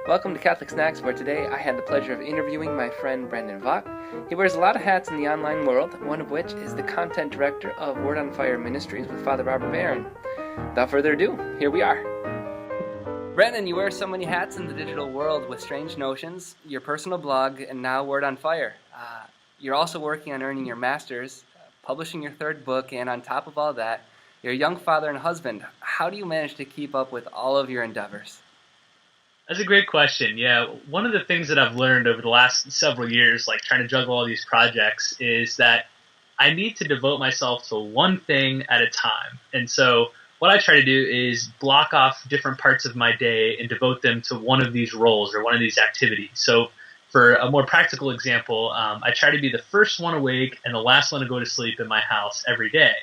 Welcome to Catholic Snacks, where today I had the pleasure of interviewing my friend Brandon Vogt. He wears a lot of hats in the online world, one of which is the content director of Word on Fire Ministries with Father Robert Barron. Without further ado, here we are. Brandon, you wear so many hats in the digital world with Strange Notions, your personal blog, and now Word on Fire. You're also working on earning your master's, publishing your third book, and on top of all that, you're a young father and husband. How do you manage to keep up with all of your endeavors? That's a great question. Yeah, one of the things that I've learned over the last several years, like trying to juggle all these projects, is that I need to devote myself to one thing at a time. And so what I try to do is block off different parts of my day and devote them to one of these roles or one of these activities. So for a more practical example, I try to be the first one awake and the last one to go to sleep in my house every day.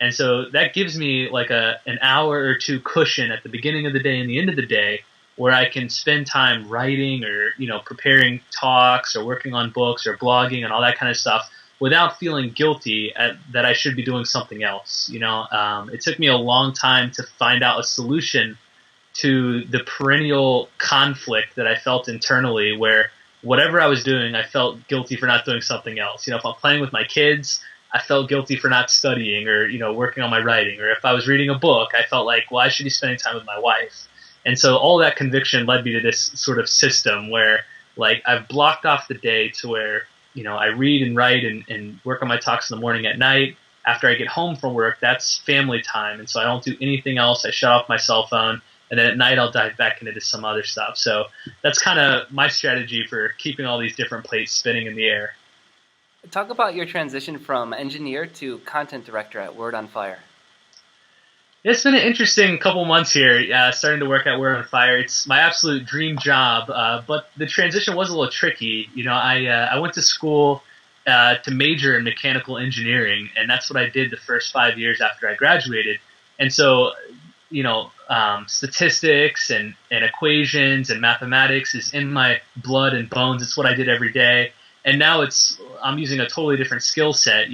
And so that gives me like an hour or two cushion at the beginning of the day and the end of the day where I can spend time writing or, preparing talks or working on books or blogging and all that kind of stuff without feeling guilty that I should be doing something else. It took me a long time to find out a solution to the perennial conflict that I felt internally where whatever I was doing, I felt guilty for not doing something else. If I'm playing with my kids, I felt guilty for not studying or, working on my writing. Or if I was reading a book, I felt like, well, I should be spending time with my wife. And so all that conviction led me to this sort of system where like I've blocked off the day to where, I read and write and work on my talks in the morning. At night, after I get home from work, that's family time. And so I don't do anything else. I shut off my cell phone. And then at night, I'll dive back into some other stuff. So that's kind of my strategy for keeping all these different plates spinning in the air. Talk about your transition from engineer to content director at Word on Fire. It's been an interesting couple months here, starting to work at Word on Fire. It's my absolute dream job, but the transition was a little tricky. I went to school to major in mechanical engineering, and that's what I did the first 5 years after I graduated. And so, statistics and equations and mathematics is in my blood and bones. It's what I did every day. And now I'm using a totally different skill set,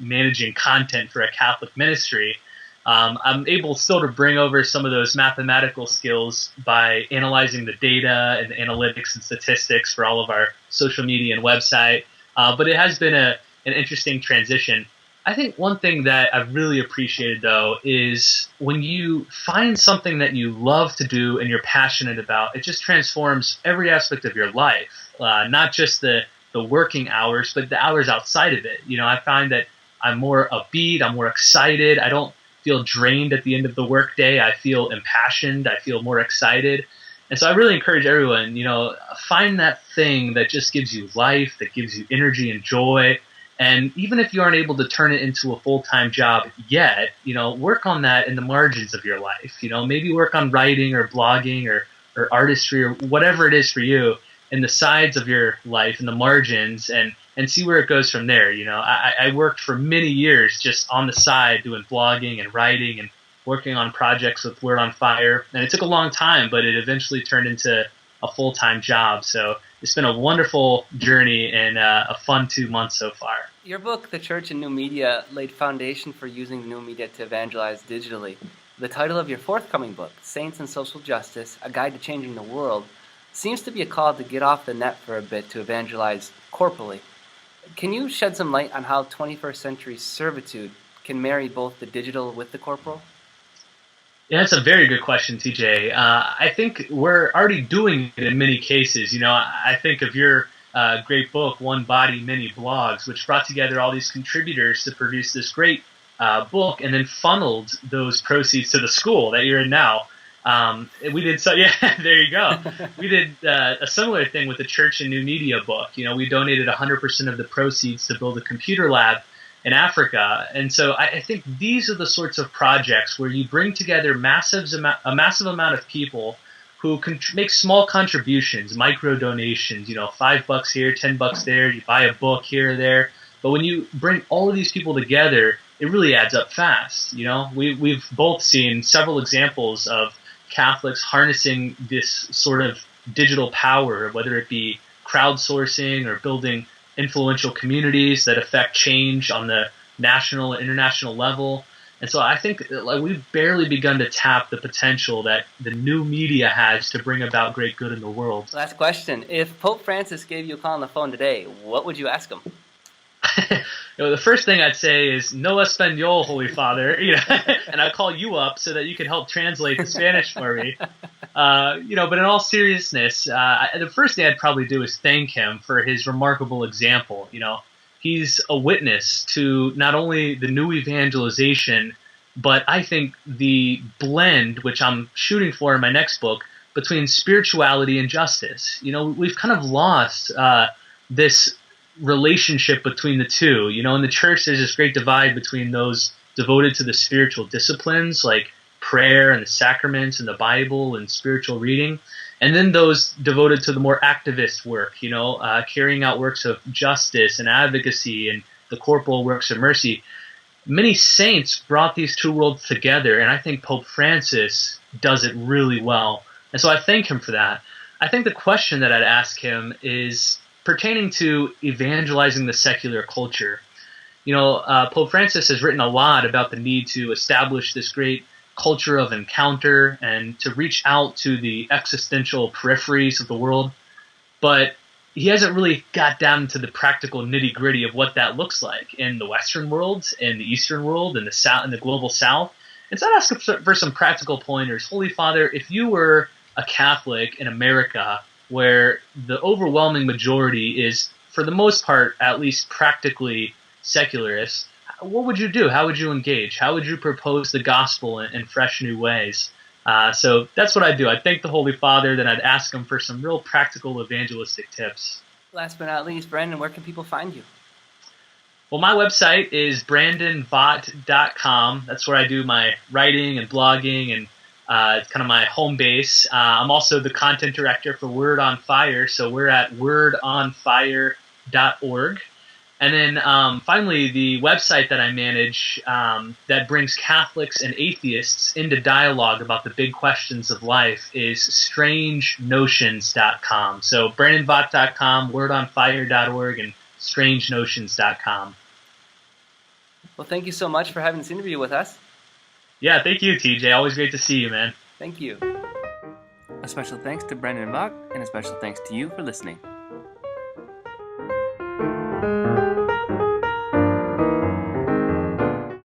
managing content for a Catholic ministry. I'm able still to bring over some of those mathematical skills by analyzing the data and the analytics and statistics for all of our social media and website. But it has been an interesting transition. I think one thing that I've really appreciated, though, is when you find something that you love to do and you're passionate about, it just transforms every aspect of your life, not just the working hours, but the hours outside of it. I find that I'm more upbeat, I'm more excited. I don't feel drained at the end of the workday. I feel impassioned. I feel more excited. And so I really encourage everyone, find that thing that just gives you life, that gives you energy and joy. And even if you aren't able to turn it into a full-time job yet, work on that in the margins of your life. Maybe work on writing or blogging or artistry or whatever it is for you in the sides of your life, in the margins, and see where it goes from there. I worked for many years just on the side doing blogging and writing and working on projects with Word on Fire. And it took a long time, but it eventually turned into a full-time job. So it's been a wonderful journey and a fun 2 months so far. Your book, The Church and New Media, laid foundation for using new media to evangelize digitally. The title of your forthcoming book, Saints and Social Justice, A Guide to Changing the World, seems to be a call to get off the net for a bit to evangelize corporally. Can you shed some light on how 21st century servitude can marry both the digital with the corporal? Yeah, that's a very good question, TJ. I think we're already doing it in many cases. I think of your great book, One Body, Many Blogs, which brought together all these contributors to produce this great book and then funneled those proceeds to the school that you're in now. We did there you go. We did a similar thing with the Church and New Media book. We donated 100% of the proceeds to build a computer lab in Africa. And so I think these are the sorts of projects where you bring together a massive amount of people who can make small contributions, micro donations, $5 here, $10 there, you buy a book here or there. But when you bring all of these people together, it really adds up fast. We've both seen several examples of Catholics harnessing this sort of digital power, whether it be crowdsourcing or building influential communities that affect change on the national and international level. And so I think like we've barely begun to tap the potential that the new media has to bring about great good in the world. Last question. If Pope Francis gave you a call on the phone today, what would you ask him? The first thing I'd say is "No Espanol, Holy Father," and I'd call you up so that you could help translate the Spanish for me. But in all seriousness, the first thing I'd probably do is thank him for his remarkable example. He's a witness to not only the new evangelization, but I think the blend, which I'm shooting for in my next book, between spirituality and justice. We've kind of lost this relationship between the two. In the church, there's this great divide between those devoted to the spiritual disciplines like prayer and the sacraments and the Bible and spiritual reading, and then those devoted to the more activist work, carrying out works of justice and advocacy and the corporal works of mercy. Many saints brought these two worlds together, and I think Pope Francis does it really well. And so I thank him for that. I think the question that I'd ask him is pertaining to evangelizing the secular culture. Pope Francis has written a lot about the need to establish this great culture of encounter and to reach out to the existential peripheries of the world. But he hasn't really got down to the practical nitty-gritty of what that looks like in the Western world, in the Eastern world, in the South, in the global South. And so I'd ask him for some practical pointers. Holy Father, if you were a Catholic in America, where the overwhelming majority is, for the most part, at least practically secularist, what would you do? How would you engage? How would you propose the gospel in fresh new ways? So that's what I'd do. I'd thank the Holy Father, then I'd ask him for some real practical evangelistic tips. Last but not least, Brandon, where can people find you? Well, my website is brandonvogt.com. That's where I do my writing and blogging, and it's kind of my home base. I'm also the content director for Word on Fire, so we're at wordonfire.org. And then finally, the website that I manage that brings Catholics and atheists into dialogue about the big questions of life is strangenotions.com. So brandonvogt.com, wordonfire.org, and strangenotions.com. Well, thank you so much for having this interview with us. Yeah, thank you, TJ. Always great to see you, man. Thank you. A special thanks to Brandon Vogt, and a special thanks to you for listening.